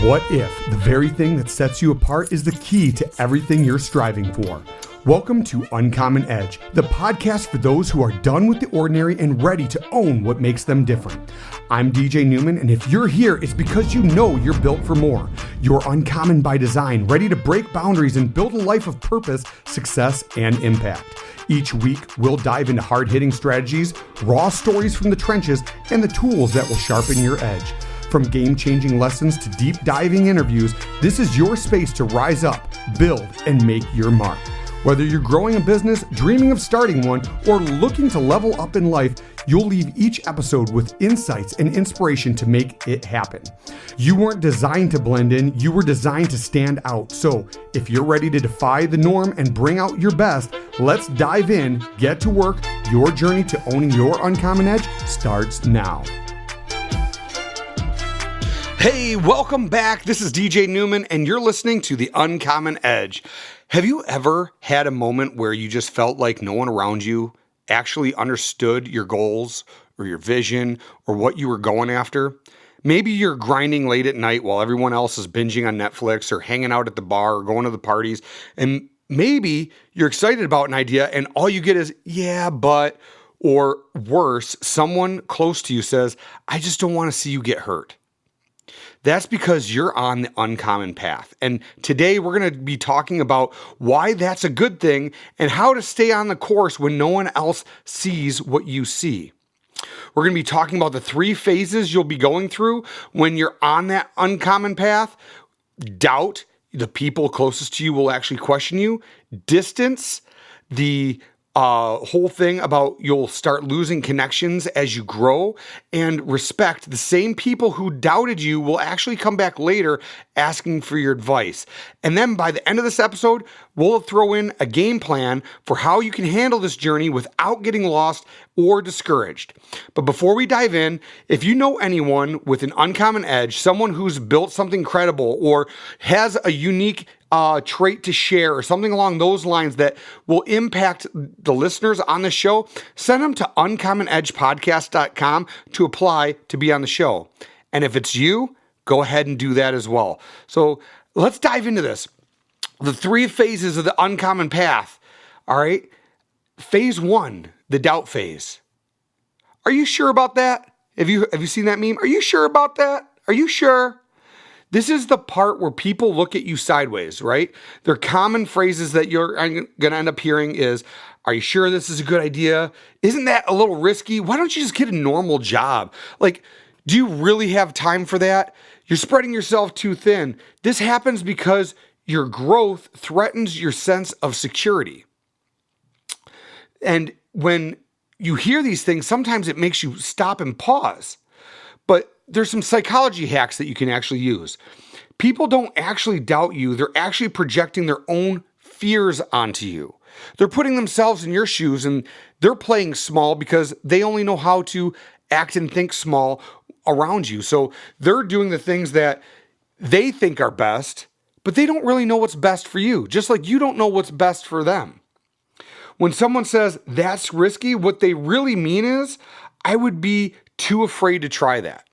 What if the very thing that sets you apart is the key to everything you're striving for? Welcome to Uncommon Edge, the podcast for those who are done with the ordinary and ready to own what makes them different. I'm DJ Neumann, and if you're here, it's because you know you're built for more. You're uncommon by design, ready to break boundaries and build a life of purpose, success, and impact. Each week, we'll dive into hard-hitting strategies, raw stories from the trenches, and the tools that will sharpen your edge. From game-changing lessons to deep-diving interviews, this is your space to rise up, build, and make your mark. Whether you're growing a business, dreaming of starting one, or looking to level up in life, you'll leave each episode with insights and inspiration to make it happen. You weren't designed to blend in, you were designed to stand out. So if you're ready to defy the norm and bring out your best, let's dive in, get to work. Your journey to owning your uncommon edge starts now. Hey, welcome back. This is DJ Neumann, and you're listening to The Uncommon Edge. Have you ever had a moment where you just felt like no one around you actually understood your goals or your vision or what you were going after? Maybe you're grinding late at night while everyone else is binging on Netflix or hanging out at the bar or going to the parties, and maybe you're excited about an idea and all you get is, yeah, but, or worse, someone close to you says, I just don't want to see you get hurt. That's because you're on the uncommon path. And today we're going to be talking about why that's a good thing and how to stay on the course when no one else sees what you see. We're going to be talking about the 3 phases you'll be going through when you're on that uncommon path. Doubt, the people closest to you will actually question you. Distance, the whole thing about you'll start losing connections as you grow, and respect. The same people who doubted you will actually come back later asking for your advice. And then by the end of this episode, we'll throw in a game plan for how you can handle this journey without getting lost or discouraged. But before we dive in, if you know anyone with an uncommon edge, someone who's built something credible or has a unique trait to share or something along those lines that will impact the listeners on the show, send them to uncommonedgepodcast.com to apply to be on the show. And if it's you, go ahead and do that as well. So let's dive into this. The 3 phases of the uncommon path. All right. Phase 1, the doubt phase. Are you sure about that? Have you seen that meme? Are you sure about that? Are you sure? This is the part where people look at you sideways, right? Their common phrases that you're going to end up hearing is, are you sure this is a good idea? Isn't that a little risky? Why don't you just get a normal job? Like, do you really have time for that? You're spreading yourself too thin. This happens because your growth threatens your sense of security. And when you hear these things, sometimes it makes you stop and pause. But there's some psychology hacks that you can actually use. People don't actually doubt you. They're actually projecting their own fears onto you. They're putting themselves in your shoes and they're playing small because they only know how to act and think small around you. So they're doing the things that they think are best, but they don't really know what's best for you, just like you don't know what's best for them. When someone says that's risky, what they really mean is, I would be too afraid to try that.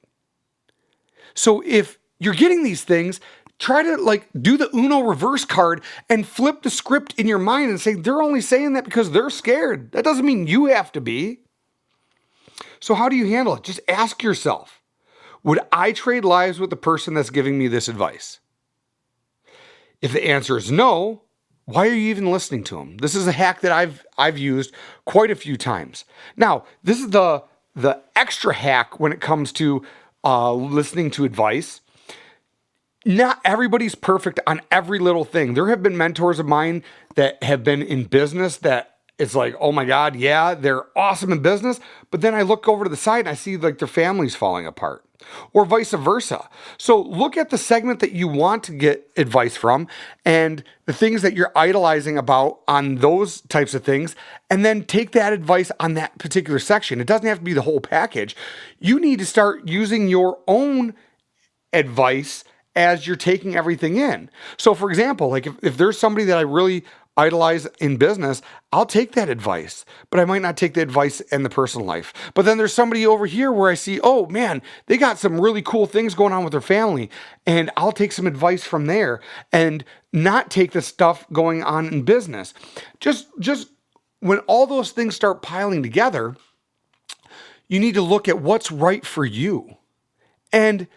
So if you're getting these things, try to do the Uno reverse card and flip the script in your mind and say, they're only saying that because they're scared. That doesn't mean you have to be. So how do you handle it? Just ask yourself, would I trade lives with the person that's giving me this advice? If the answer is no, why are you even listening to them? This is a hack that I've used quite a few times. Now, this is the extra hack when it comes to listening to advice. Not everybody's perfect on every little thing. There have been mentors of mine that have been in business that it's like, oh my God, yeah, they're awesome in business. But then I look over to the side and I see their family's falling apart, or vice versa. So look at the segment that you want to get advice from and the things that you're idolizing about on those types of things, and then take that advice on that particular section. It doesn't have to be the whole package. You need to start using your own advice as you're taking everything in. So for example, if there's somebody that I really idolize in business, I'll take that advice, but I might not take the advice in the personal life. But then there's somebody over here where I see, oh man, they got some really cool things going on with their family, and I'll take some advice from there and not take the stuff going on in business. Just when all those things start piling together, you need to look at what's right for you and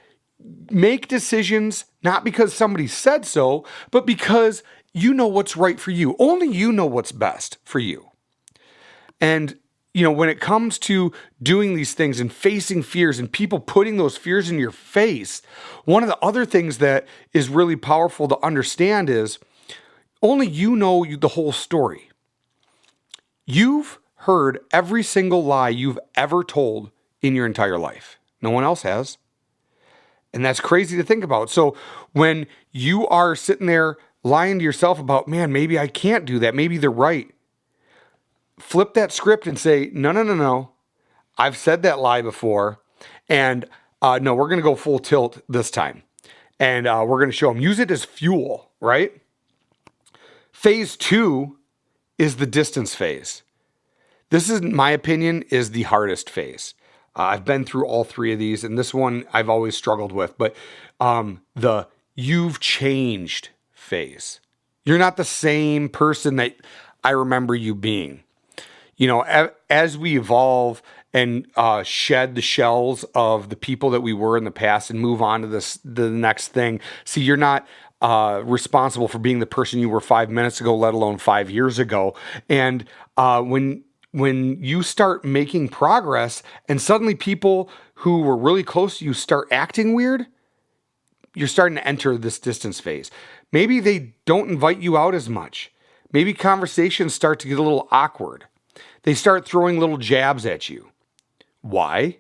make decisions not because somebody said so, but because you know what's right for you. Only you know what's best for you. And, when it comes to doing these things and facing fears and people putting those fears in your face, one of the other things that is really powerful to understand is only you know the whole story. You've heard every single lie you've ever told in your entire life. No one else has. And that's crazy to think about. So when you are sitting there lying to yourself about, man, maybe I can't do that. Maybe they're right. Flip that script and say, no. I've said that lie before. And no, we're going to go full tilt this time. And we're going to show them. Use it as fuel, right? Phase 2 is the distance phase. This is, in my opinion, is the hardest phase. I've been through all 3 of these, and this one I've always struggled with. But the you've changed phase. You're not the same person that I remember you being. As we evolve and shed the shells of the people that we were in the past and move on to the next thing. See, you're not responsible for being the person you were 5 minutes ago, let alone 5 years ago. And when you start making progress and suddenly people who were really close to you start acting weird, you're starting to enter this distance phase. Maybe they don't invite you out as much. Maybe conversations start to get a little awkward. They start throwing little jabs at you. Why?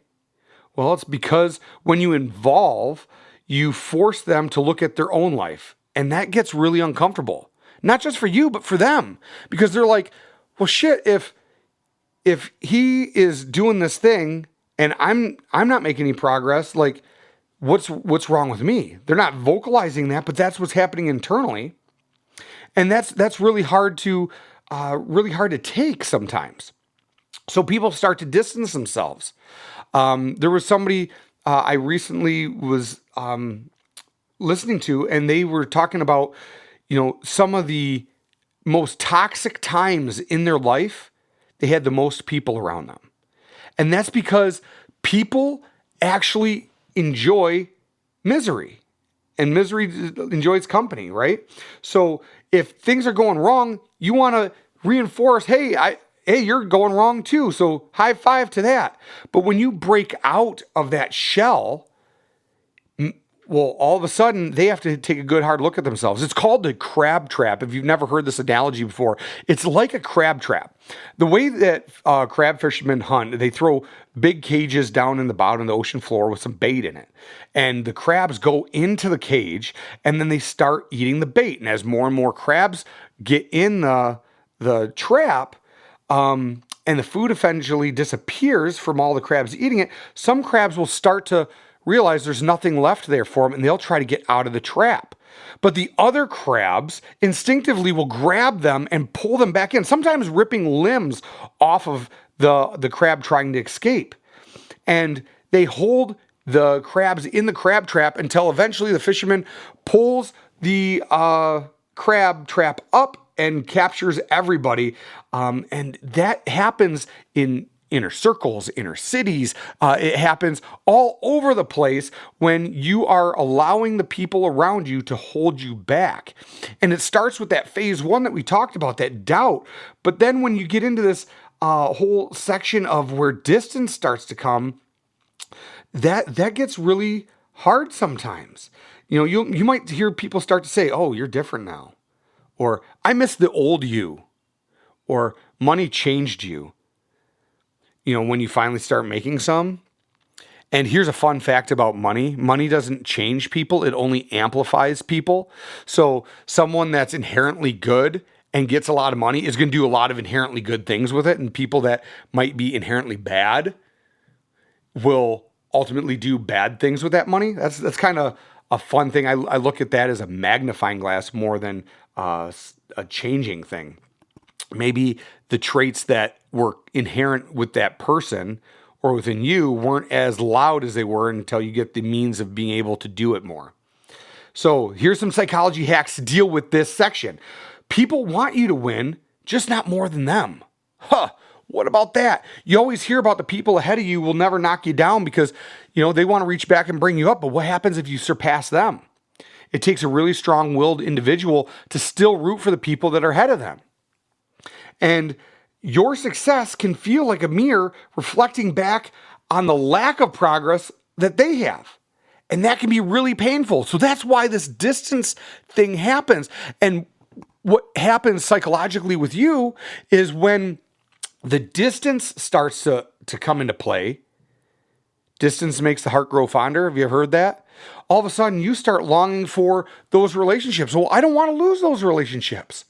Well, it's because when you involve, you force them to look at their own life. And that gets really uncomfortable. Not just for you, but for them. Because they're like, well, shit, if he is doing this thing and I'm not making any progress, like what's wrong with me? They're not vocalizing that, but that's what's happening internally. And that's really hard to take sometimes. So people start to distance themselves. There was somebody I recently was listening to, and they were talking about, some of the most toxic times in their life, they had the most people around them. And that's because people actually enjoy misery, and misery enjoys company, right? So if things are going wrong, you want to reinforce, hey, you're going wrong too. So high five to that. But when you break out of that shell, well, all of a sudden they have to take a good hard look at themselves. It's called the crab trap. If you've never heard this analogy before, it's like a crab trap. The way that crab fishermen hunt, they throw big cages down in the bottom of the ocean floor with some bait in it. And the crabs go into the cage and then they start eating the bait. And as more and more crabs get in the trap, and the food eventually disappears from all the crabs eating it, some crabs will start to realize there's nothing left there for them, and they'll try to get out of the trap. But the other crabs instinctively will grab them and pull them back in, sometimes ripping limbs off of the crab trying to escape. And they hold the crabs in the crab trap until eventually the fisherman pulls the crab trap up and captures everybody. And that happens in inner circles, inner cities. It happens all over the place when you are allowing the people around you to hold you back. And it starts with that phase 1 that we talked about, that doubt. But then when you get into this whole section of where distance starts to come, that gets really hard sometimes. You might hear people start to say, oh, you're different now. Or I miss the old you. Or money changed you. When you finally start making some. And here's a fun fact about money. Money doesn't change people. It only amplifies people. So someone that's inherently good and gets a lot of money is going to do a lot of inherently good things with it. And people that might be inherently bad will ultimately do bad things with that money. That's kind of a fun thing. I look at that as a magnifying glass more than a changing thing. Maybe the traits that were inherent with that person or within you weren't as loud as they were until you get the means of being able to do it more. So here's some psychology hacks to deal with this section. People want you to win, just not more than them. What about that? You always hear about the people ahead of you will never knock you down because, they want to reach back and bring you up. But what happens if you surpass them? It takes a really strong-willed individual to still root for the people that are ahead of them. And your success can feel like a mirror reflecting back on the lack of progress that they have. And that can be really painful. So that's why this distance thing happens. And what happens psychologically with you is when the distance starts to come into play, distance makes the heart grow fonder. Have you ever heard that? All of a sudden you start longing for those relationships. Well, I don't want to lose those relationships.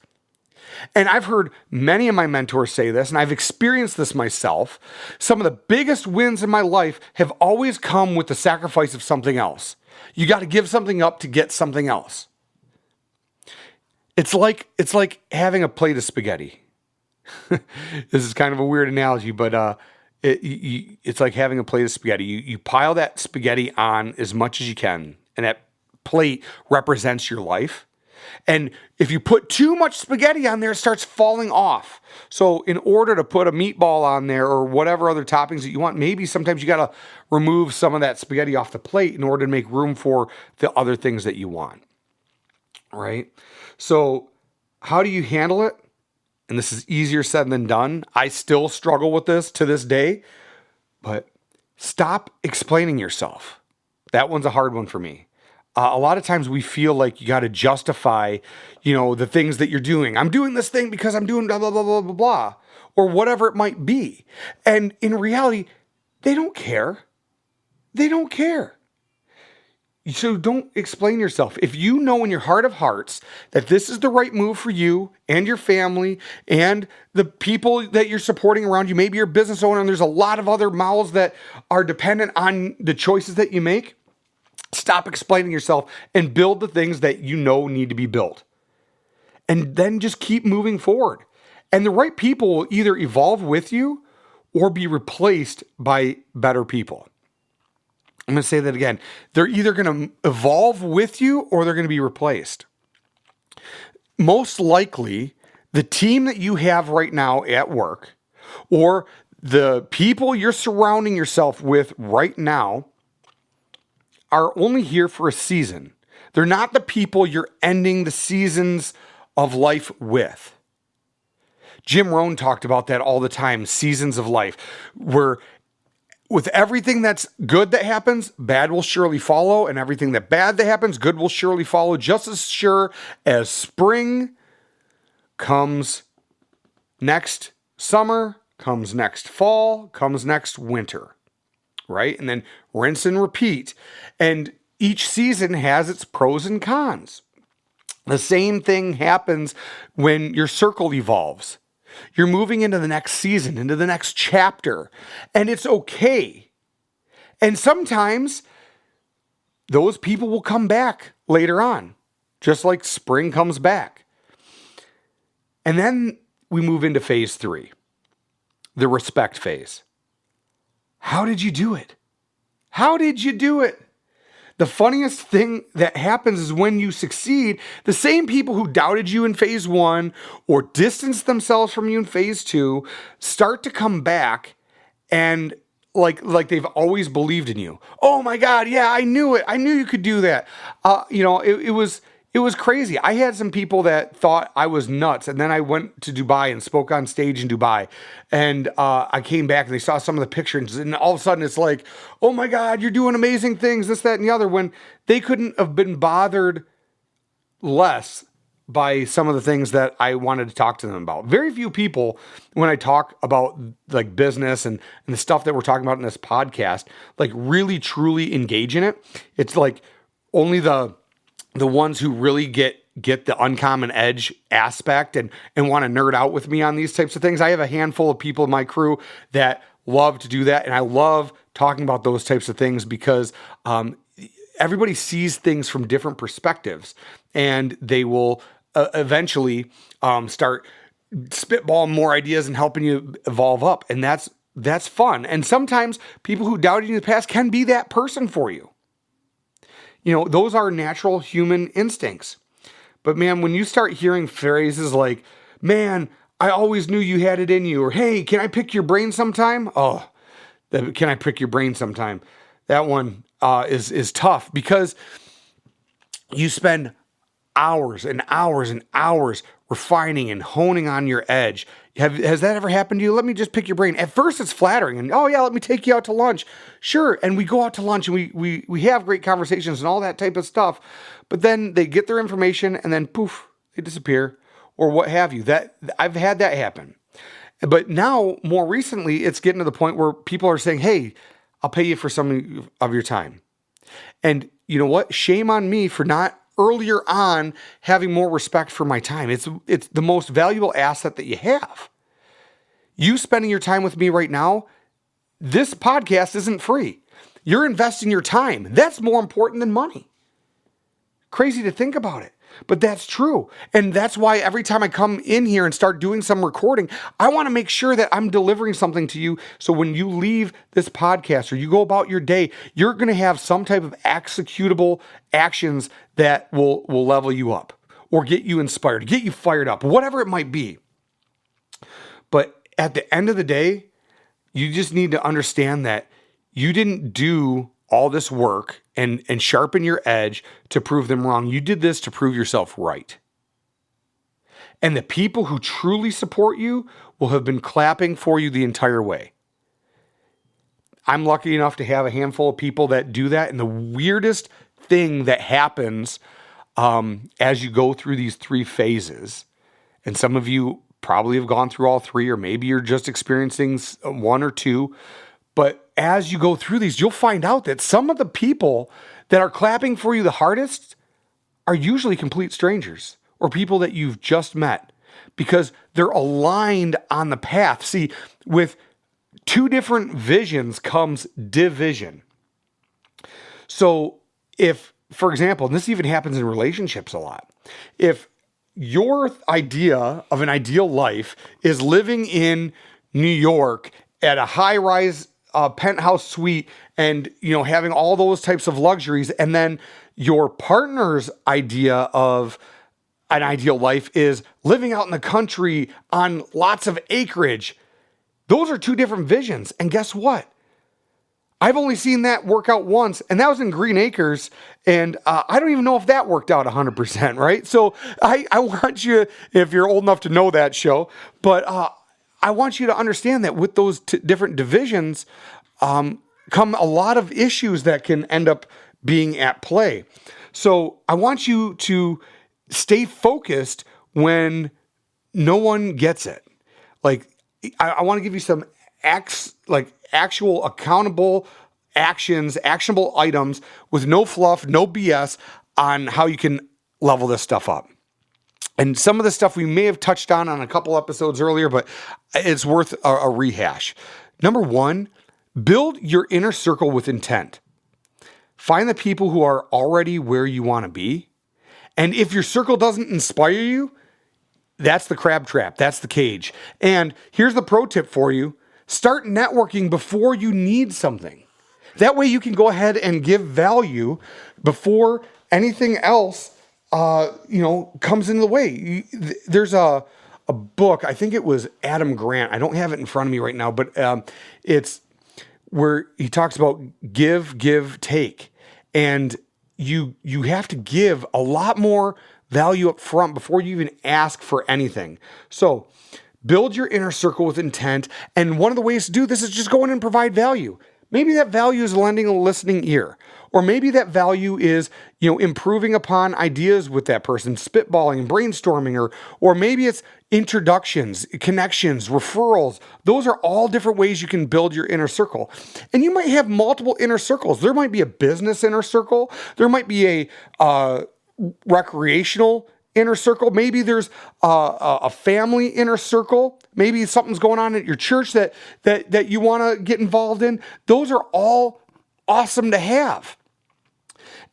And I've heard many of my mentors say this, and I've experienced this myself. Some of the biggest wins in my life have always come with the sacrifice of something else. You got to give something up to get something else. It's like having a plate of spaghetti. This is kind of a weird analogy, but it's like having a plate of spaghetti. You pile that spaghetti on as much as you can, and that plate represents your life. And if you put too much spaghetti on there, it starts falling off. So in order to put a meatball on there or whatever other toppings that you want, maybe sometimes you got to remove some of that spaghetti off the plate in order to make room for the other things that you want. Right? So how do you handle it? And this is easier said than done. I still struggle with this to this day, but stop explaining yourself. That one's a hard one for me. A lot of times we feel like you got to justify, the things that you're doing. I'm doing this thing because I'm doing blah, blah, blah, blah, blah, blah, or whatever it might be. And in reality, they don't care. They don't care. So don't explain yourself. If you know in your heart of hearts that this is the right move for you and your family and the people that you're supporting around you, maybe you're a business owner and there's a lot of other mouths that are dependent on the choices that you make, stop explaining yourself and build the things that you know need to be built. And then just keep moving forward. And the right people will either evolve with you or be replaced by better people. I'm going to say that again. They're either going to evolve with you or they're going to be replaced. Most likely, the team that you have right now at work or the people you're surrounding yourself with right now are only here for a season. They're not the people you're ending the seasons of life with. Jim Rohn talked about that all the time, seasons of life, where with everything that's good that happens, bad will surely follow, and everything that bad that happens, good will surely follow, just as sure as spring comes next summer, comes next fall, comes next winter, right? And then rinse and repeat. And each season has its pros and cons. The same thing happens when your circle evolves. You're moving into the next season, into the next chapter, and it's okay. And sometimes those people will come back later on, just like spring comes back. And then we move into phase 3, the respect phase. How did you do it? How did you do it? The funniest thing that happens is when you succeed, the same people who doubted you in phase 1 or distanced themselves from you in phase 2 start to come back and like they've always believed in you. Oh my God, yeah, I knew it. I knew you could do that. It was crazy. I had some people that thought I was nuts, and then I went to Dubai and spoke on stage in Dubai, and I came back and they saw some of the pictures, and all of a sudden it's like, oh my God, you're doing amazing things, this, that, and the other, when they couldn't have been bothered less by some of the things that I wanted to talk to them about. Very few people, when I talk about like business and the stuff that we're talking about in this podcast, like really truly engage in it. It's like only the ones who really get the uncommon edge aspect and want to nerd out with me on these types of things. I have a handful of people in my crew that love to do that. And I love talking about those types of things because everybody sees things from different perspectives, and they will eventually start spitballing more ideas and helping you evolve up. And that's fun. And sometimes people who doubted you in the past can be that person for you. Those are natural human instincts. But man, when you start hearing phrases like, man, I always knew you had it in you, or hey, can I pick your brain sometime? Oh, can I pick your brain sometime? That one is tough, because you spend hours and hours and hours refining and honing on your edge. Has that ever happened to you? Let me just pick your brain. At first it's flattering, and oh yeah, let me take you out to lunch. Sure. And we go out to lunch and we have great conversations and all that type of stuff. But then they get their information and then poof, they disappear or what have you. That I've had that happen. But now, more recently, it's getting to the point where people are saying, hey, I'll pay you for some of your time. And you know what? Shame on me for not earlier on having more respect for my time. It's the most valuable asset that you have. You spending your time with me right now, this podcast isn't free. You're investing your time. That's more important than money. Crazy to think about it, but that's true. And that's why every time I come in here and start doing some recording, I want to make sure that I'm delivering something to you. So when you leave this podcast or you go about your day, you're going to have some type of executable actions that will level you up or get you inspired, get you fired up, whatever it might be. But at the end of the day, you just need to understand that you didn't do all this work and sharpen your edge to prove them wrong. You did this to prove yourself right. And the people who truly support you will have been clapping for you the entire way. I'm lucky enough to have a handful of people that do that. And the weirdest thing that happens as you go through these three phases, and some of you probably have gone through all three, or maybe you're just experiencing one or two, but as you go through these, you'll find out that some of the people that are clapping for you the hardest are usually complete strangers or people that you've just met, because they're aligned on the path. See, with two different visions comes division. So if, for example, and this even happens in relationships a lot, if your idea of an ideal life is living in New York at a high-rise penthouse suite and, having all those types of luxuries, and then your partner's idea of an ideal life is living out in the country on lots of acreage, those are two different visions. And guess what? I've only seen that work out once, and that was in Green Acres, and I don't even know if that worked out 100%, right? So I want you, if you're old enough to know that show, but I want you to understand that with those different divisions come a lot of issues that can end up being at play. So I want you to stay focused when no one gets it. Like, I want to give you some actual accountable actions, actionable items with no fluff, no BS on how you can level this stuff up. And some of the stuff we may have touched on a couple episodes earlier, but it's worth a rehash. Number one, build your inner circle with intent. Find the people who are already where you want to be. And if your circle doesn't inspire you, that's the crab trap. That's the cage. And here's the pro tip for you. Start networking before you need something. That way you can go ahead and give value before anything else comes into the way. There's a book, I think it was Adam Grant. I don't have it in front of me right now, but it's where he talks about give, take. And you have to give a lot more value up front before you even ask for anything. So build your inner circle with intent. And one of the ways to do this is just go in and provide value. Maybe that value is lending a listening ear, or maybe that value is, improving upon ideas with that person, spitballing, brainstorming, or maybe it's introductions, connections, referrals. Those are all different ways you can build your inner circle. And you might have multiple inner circles. There might be a business inner circle. There might be a recreational inner circle. Maybe there's a family inner circle. Maybe something's going on at your church that you want to get involved in. Those are all awesome to have.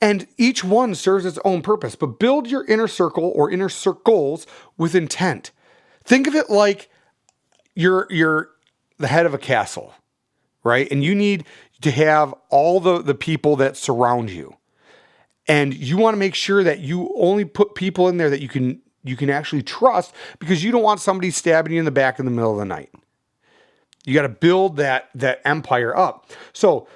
And each one serves its own purpose, but build your inner circle or inner circles with intent. Think of it like you're the head of a castle, right? And you need to have all the people that surround you. And you want to make sure that you only put people in there that you can actually trust, because you don't want somebody stabbing you in the back in the middle of the night. You got to build that empire up. So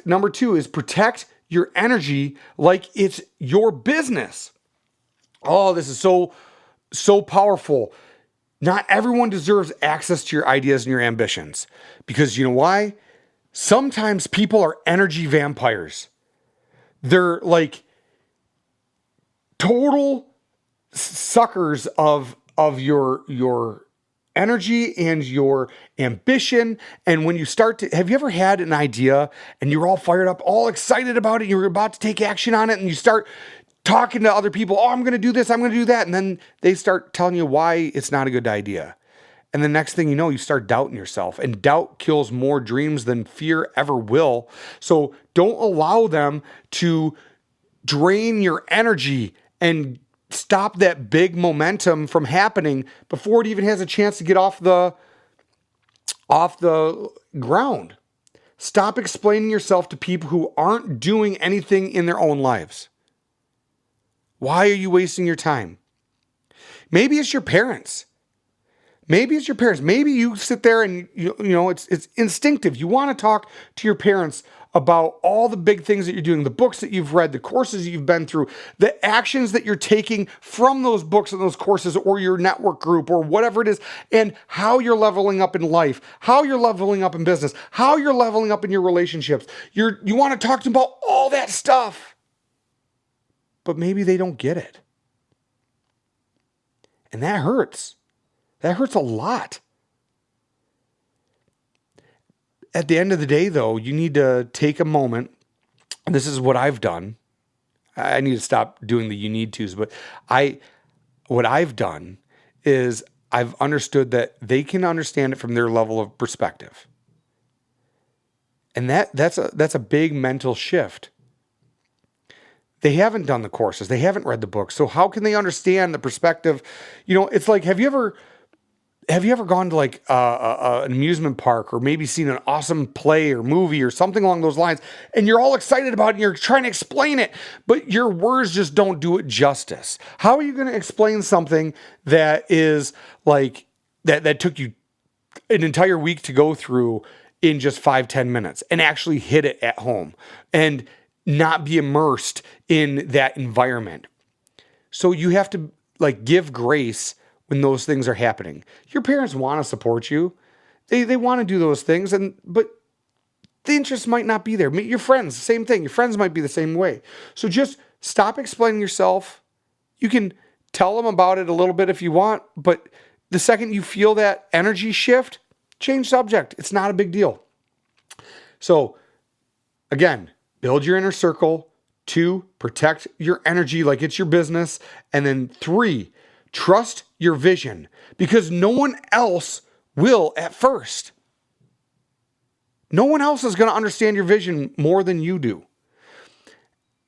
number 2 is protect your energy like it's your business. Oh, this is so powerful. Not everyone deserves access to your ideas and your ambitions, because you know why? Sometimes people are energy vampires. They're like total suckers of your energy and your ambition. And when you have you ever had an idea and you're all fired up, all excited about it, you're about to take action on it, and you start talking to other people, oh, I'm going to do this, I'm going to do that. And then they start telling you why it's not a good idea. And the next thing you know, you start doubting yourself, and doubt kills more dreams than fear ever will. So don't allow them to drain your energy and stop that big momentum from happening before it even has a chance to get off the ground. Stop explaining yourself to people who aren't doing anything in their own lives. Why are you wasting your time? Maybe it's your parents. Maybe you sit there and you know it's instinctive. You want to talk to your parents about all the big things that you're doing, the books that you've read, the courses you've been through, the actions that you're taking from those books and those courses, or your network group, or whatever it is, and how you're leveling up in life, how you're leveling up in business, how you're leveling up in your relationships. You want to talk to them about all that stuff, but maybe they don't get it. And that hurts. That hurts a lot. At the end of the day, though, you need to take a moment. And this is what I've done. I need to stop doing the you need tos, but what I've done is I've understood that they can understand it from their level of perspective. And that's a big mental shift. They haven't done the courses. They haven't read the books. So how can they understand the perspective? You know, it's like, have you ever gone to like an amusement park, or maybe seen an awesome play or movie or something along those lines, and you're all excited about it and you're trying to explain it, but your words just don't do it justice? How are you going to explain something that is like that took you an entire week to go through in just 5-10 minutes and actually hit it at home and not be immersed in that environment? So you have to like give grace when those things are happening. Your parents want to support you. They want to do those things, but the interest might not be there. Your friends, same thing. Your friends might be the same way. So just stop explaining yourself. You can tell them about it a little bit if you want, but the second you feel that energy shift, change subject. It's not a big deal. So again, build your inner circle. 2, protect your energy like it's your business. And then 3, trust your vision, because no one else will at first. No one else is going to understand your vision more than you do.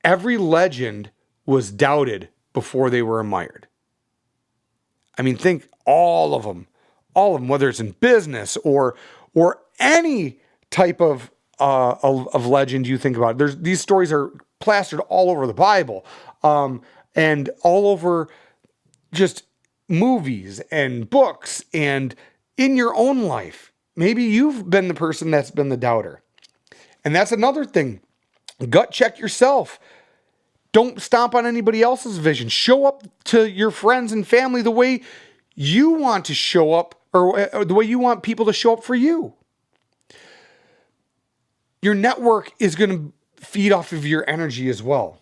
Every legend was doubted before they were admired. I mean, think all of them, whether it's in business or any type of legend you think about. These stories are plastered all over the Bible, and all over just movies and books and in your own life. Maybe you've been the person that's been the doubter. And that's another thing. Gut check yourself. Don't stomp on anybody else's vision. Show up to your friends and family the way you want to show up, or the way you want people to show up for you. Your network is going to feed off of your energy as well.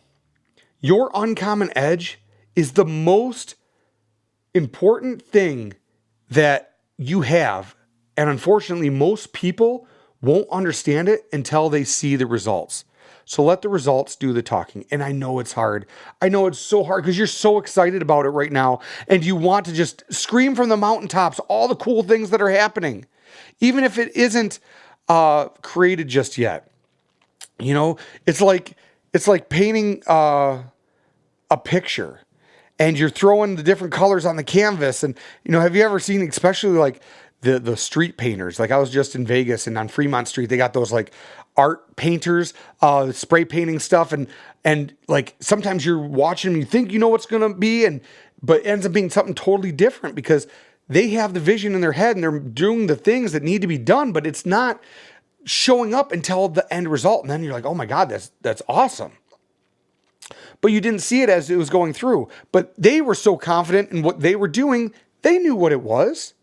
Your uncommon edge is the most important thing that you have. And unfortunately, most people won't understand it until they see the results. So let the results do the talking. And I know it's hard. I know it's so hard because you're so excited about it right now. And you want to just scream from the mountaintops all the cool things that are happening, even if it isn't created just yet. You know, it's like It's like painting a picture, and you're throwing the different colors on the canvas. And, have you ever seen, especially like the street painters? Like I was just in Vegas, and on Fremont Street, they got those like art painters, spray painting stuff. And like sometimes you're watching them, you think you know what's going to be, but it ends up being something totally different because they have the vision in their head and they're doing the things that need to be done, but it's not showing up until the end result. And then you're like, oh my God, that's awesome. But you didn't see it as it was going through. But they were so confident in what they were doing, they knew what it was.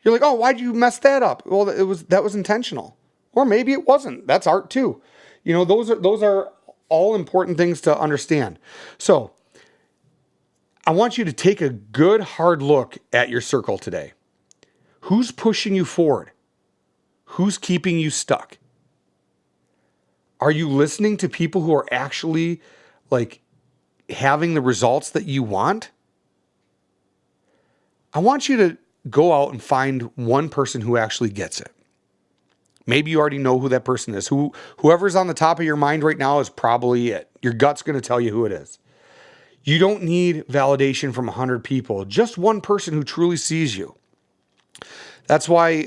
You're like, oh, why'd you mess that up? Well, that was intentional. Or maybe it wasn't. That's art too. Those are all important things to understand. So I want you to take a good hard look at your circle today. Who's pushing you forward? Who's keeping you stuck? Are you listening to people who are actually like having the results that you want? I want you to go out and find one person who actually gets it. Maybe you already know who that person is. Whoever's on the top of your mind right now is probably it. Your gut's going to tell you who it is. You don't need validation from 100 people. Just one person who truly sees you. That's why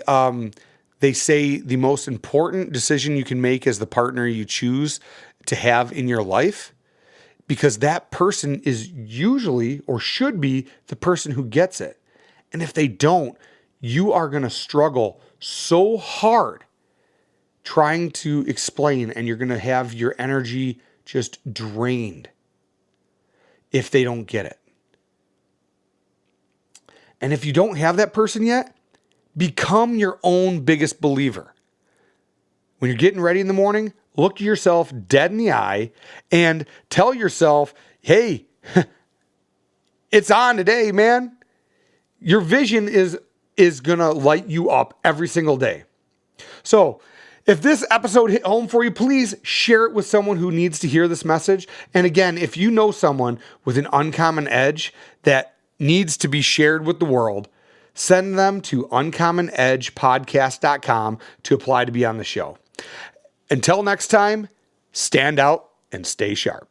they say the most important decision you can make is the partner you choose to have in your life, because that person is usually or should be the person who gets it. And if they don't, you are going to struggle so hard trying to explain, and you're going to have your energy just drained if they don't get it. And if you don't have that person yet, become your own biggest believer. When you're getting ready in the morning, look yourself dead in the eye and tell yourself, hey, it's on today, man. Your vision is going to light you up every single day. So if this episode hit home for you, please share it with someone who needs to hear this message. And again, if you know someone with an uncommon edge that needs to be shared with the world, send them to uncommonedgepodcast.com to apply to be on the show. Until next time, stand out and stay sharp.